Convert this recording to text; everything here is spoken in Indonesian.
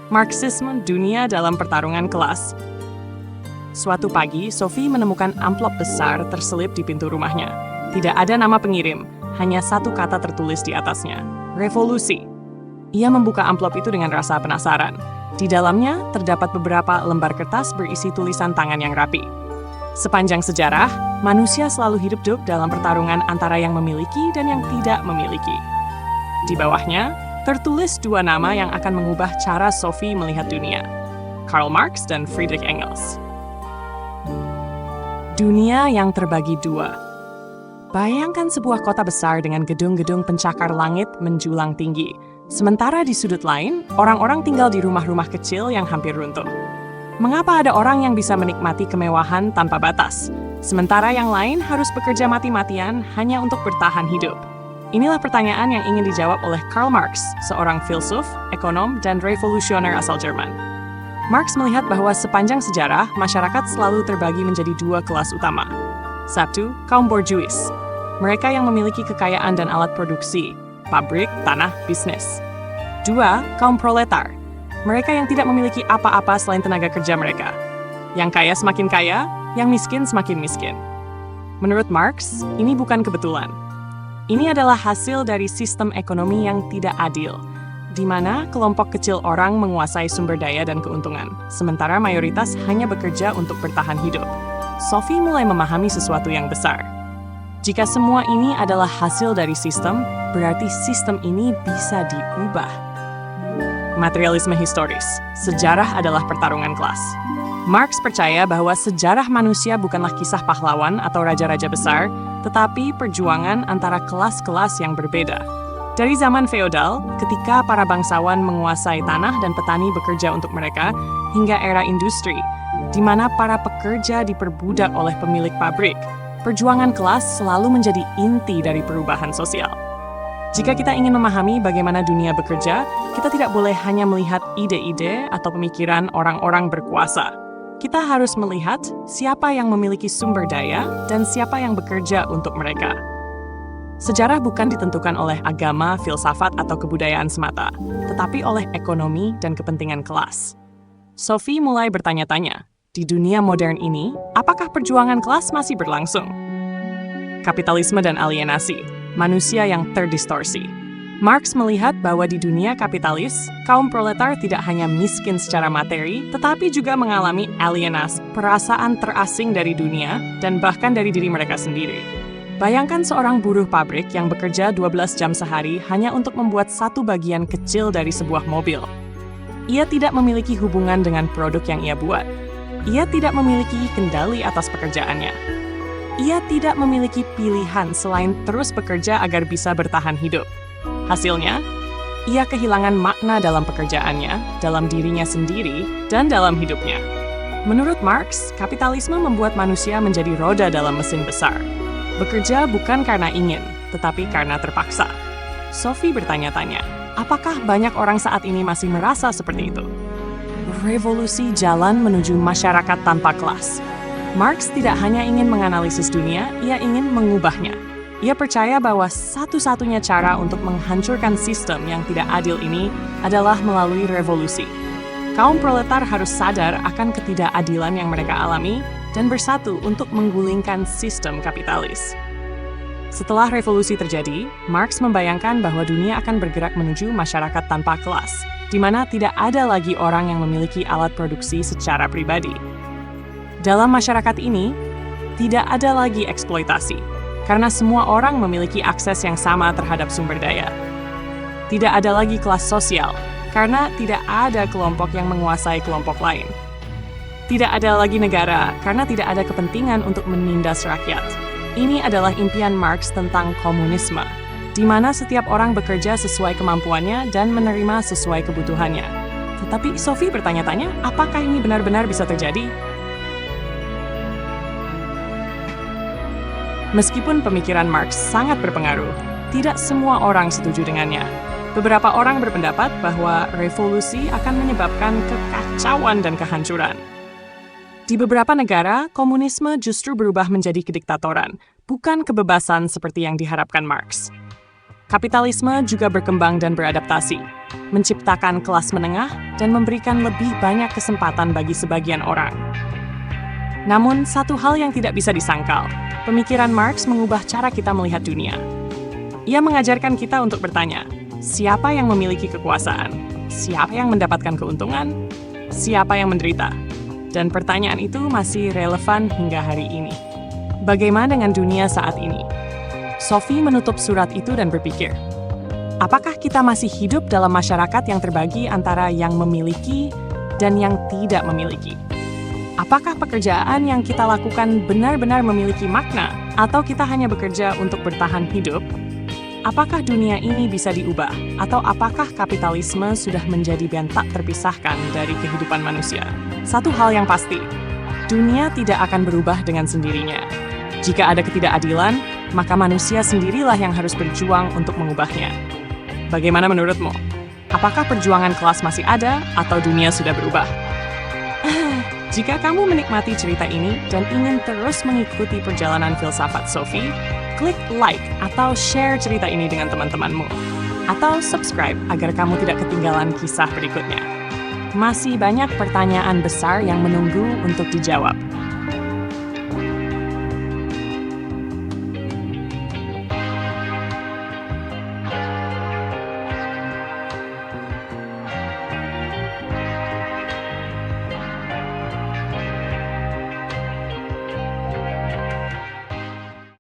Marxisme dunia dalam pertarungan kelas. Suatu pagi, Sophie menemukan amplop besar terselip di pintu rumahnya. Tidak ada nama pengirim, hanya satu kata tertulis di atasnya, revolusi. Ia membuka amplop itu dengan rasa penasaran. Di dalamnya terdapat beberapa lembar kertas berisi tulisan tangan yang rapi. Sepanjang sejarah, manusia selalu hidup dalam pertarungan antara yang memiliki dan yang tidak memiliki. Di bawahnya, tertulis dua nama yang akan mengubah cara Sophie melihat dunia, Karl Marx dan Friedrich Engels. Dunia yang terbagi dua. Bayangkan sebuah kota besar dengan gedung-gedung pencakar langit menjulang tinggi. Sementara di sudut lain, orang-orang tinggal di rumah-rumah kecil yang hampir runtuh. Mengapa ada orang yang bisa menikmati kemewahan tanpa batas, sementara yang lain harus bekerja mati-matian hanya untuk bertahan hidup? Inilah pertanyaan yang ingin dijawab oleh Karl Marx, seorang filsuf, ekonom, dan revolusioner asal Jerman. Marx melihat bahwa sepanjang sejarah, masyarakat selalu terbagi menjadi dua kelas utama. Satu, kaum borjuis. Mereka yang memiliki kekayaan dan alat produksi, pabrik, tanah, bisnis. Dua, kaum proletar. Mereka yang tidak memiliki apa-apa selain tenaga kerja mereka. Yang kaya semakin kaya, yang miskin semakin miskin. Menurut Marx, ini bukan kebetulan. Ini adalah hasil dari sistem ekonomi yang tidak adil, di mana kelompok kecil orang menguasai sumber daya dan keuntungan, sementara mayoritas hanya bekerja untuk bertahan hidup. Sophie mulai memahami sesuatu yang besar. Jika semua ini adalah hasil dari sistem, berarti sistem ini bisa diubah. Materialisme historis. Sejarah adalah pertarungan kelas. Marx percaya bahwa sejarah manusia bukanlah kisah pahlawan atau raja-raja besar, tetapi perjuangan antara kelas-kelas yang berbeda. Dari zaman feodal, ketika para bangsawan menguasai tanah dan petani bekerja untuk mereka, hingga era industri, di mana para pekerja diperbudak oleh pemilik pabrik, perjuangan kelas selalu menjadi inti dari perubahan sosial. Jika kita ingin memahami bagaimana dunia bekerja, kita tidak boleh hanya melihat ide-ide atau pemikiran orang-orang berkuasa. Kita harus melihat siapa yang memiliki sumber daya dan siapa yang bekerja untuk mereka. Sejarah bukan ditentukan oleh agama, filsafat, atau kebudayaan semata, tetapi oleh ekonomi dan kepentingan kelas. Sophie mulai bertanya-tanya, di dunia modern ini, apakah perjuangan kelas masih berlangsung? Kapitalisme dan alienasi, manusia yang terdistorsi. Marx melihat bahwa di dunia kapitalis, kaum proletar tidak hanya miskin secara materi, tetapi juga mengalami alienasi, perasaan terasing dari dunia, dan bahkan dari diri mereka sendiri. Bayangkan seorang buruh pabrik yang bekerja 12 jam sehari hanya untuk membuat satu bagian kecil dari sebuah mobil. Ia tidak memiliki hubungan dengan produk yang ia buat. Ia tidak memiliki kendali atas pekerjaannya. Ia tidak memiliki pilihan selain terus bekerja agar bisa bertahan hidup. Hasilnya, ia kehilangan makna dalam pekerjaannya, dalam dirinya sendiri, dan dalam hidupnya. Menurut Marx, kapitalisme membuat manusia menjadi roda dalam mesin besar. Bekerja bukan karena ingin, tetapi karena terpaksa. Sophie bertanya-tanya, apakah banyak orang saat ini masih merasa seperti itu? Revolusi jalan menuju masyarakat tanpa kelas. Marx tidak hanya ingin menganalisis dunia, ia ingin mengubahnya. Ia percaya bahwa satu-satunya cara untuk menghancurkan sistem yang tidak adil ini adalah melalui revolusi. Kaum proletar harus sadar akan ketidakadilan yang mereka alami dan bersatu untuk menggulingkan sistem kapitalis. Setelah revolusi terjadi, Marx membayangkan bahwa dunia akan bergerak menuju masyarakat tanpa kelas, di mana tidak ada lagi orang yang memiliki alat produksi secara pribadi. Dalam masyarakat ini, tidak ada lagi eksploitasi, karena semua orang memiliki akses yang sama terhadap sumber daya. Tidak ada lagi kelas sosial, karena tidak ada kelompok yang menguasai kelompok lain. Tidak ada lagi negara, karena tidak ada kepentingan untuk menindas rakyat. Ini adalah impian Marx tentang komunisme, di mana setiap orang bekerja sesuai kemampuannya dan menerima sesuai kebutuhannya. Tetapi Sophie bertanya-tanya, apakah ini benar-benar bisa terjadi? Meskipun pemikiran Marx sangat berpengaruh, tidak semua orang setuju dengannya. Beberapa orang berpendapat bahwa revolusi akan menyebabkan kekacauan dan kehancuran. Di beberapa negara, komunisme justru berubah menjadi kediktatoran, bukan kebebasan seperti yang diharapkan Marx. Kapitalisme juga berkembang dan beradaptasi, menciptakan kelas menengah dan memberikan lebih banyak kesempatan bagi sebagian orang. Namun, satu hal yang tidak bisa disangkal, pemikiran Marx mengubah cara kita melihat dunia. Ia mengajarkan kita untuk bertanya, siapa yang memiliki kekuasaan? Siapa yang mendapatkan keuntungan? Siapa yang menderita? Dan pertanyaan itu masih relevan hingga hari ini. Bagaimana dengan dunia saat ini? Sophie menutup surat itu dan berpikir, apakah kita masih hidup dalam masyarakat yang terbagi antara yang memiliki dan yang tidak memiliki? Apakah pekerjaan yang kita lakukan benar-benar memiliki makna, atau kita hanya bekerja untuk bertahan hidup? Apakah dunia ini bisa diubah, atau apakah kapitalisme sudah menjadi bagian tak terpisahkan dari kehidupan manusia? Satu hal yang pasti, dunia tidak akan berubah dengan sendirinya. Jika ada ketidakadilan, maka manusia sendirilah yang harus berjuang untuk mengubahnya. Bagaimana menurutmu? Apakah perjuangan kelas masih ada, atau dunia sudah berubah? Jika kamu menikmati cerita ini dan ingin terus mengikuti perjalanan filsafat Sophie, klik like atau share cerita ini dengan teman-temanmu. Atau subscribe agar kamu tidak ketinggalan kisah berikutnya. Masih banyak pertanyaan besar yang menunggu untuk dijawab.